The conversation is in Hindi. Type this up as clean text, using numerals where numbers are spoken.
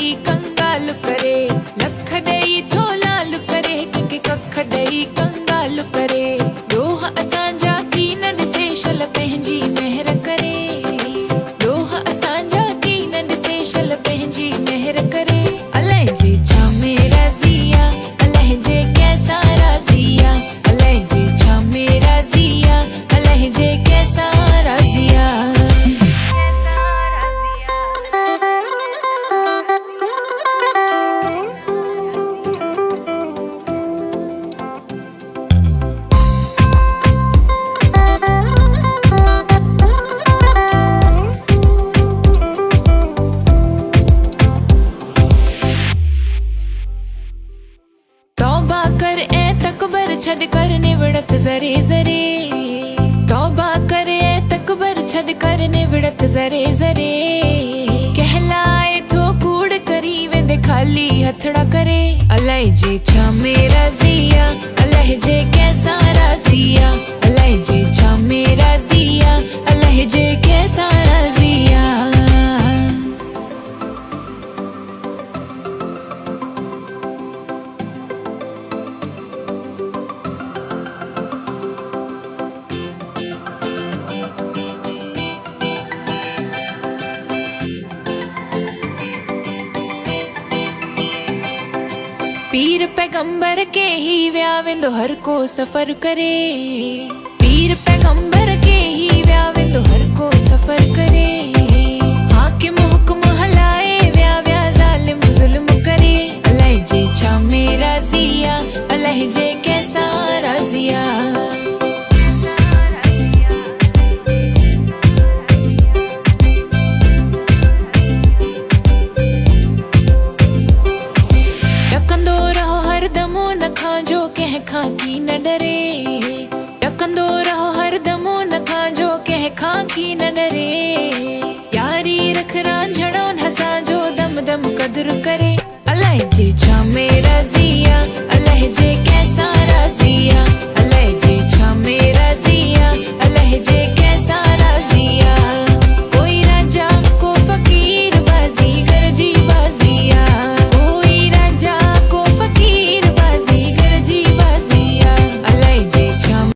दई कंगाल करे, लख दई थोलाल करे, कंहिंखे कख दई कंगाल करे। ॾोह असांजा की न ॾिसे शल पंहिंजी महर करे, ॾोह असांजा की न ॾिसे शल पंहिंजी महर करे। अलाए जे छा में राज़िया, अलाए जे कैसा राज़िया, अलाए जे छा में राज़िया, अलाए जे कैसा राज़िया। तौबा कर ए तकबर छड़ कर निवड़त जरे जरे, तौबा कर ए तकबर छड़ कर निवड़त जरे जरे। कहलाए थो कूड़ करी वेंदे खाली हथड़ा करे। अलाए जे छा में राज़िया, अलाए जे कैसा राज़िया, अलाए जे छा में राज़िया, अलाए जे कैसा राज़िया। पीर पैगंबर के ही विया वेंदो हर को सफ़र करे, पीर पैगंबर के ही विया वेंदो हर को सफ़र करे। हाकिम हुक्म हलाए विया विया ज़ालिम ज़ुल्म करे। अलाए जे छा में राज़िया, अलाए जे कैसा राज़िया। ॾकंदो रहो हरदम न खांजो कंहिंखां की न डरे, ॾकंदो रहो हरदम न खांजो कंहिंखां की न डरे। यारी रख रांझणो न असांजो दम दम क़दुरु करे।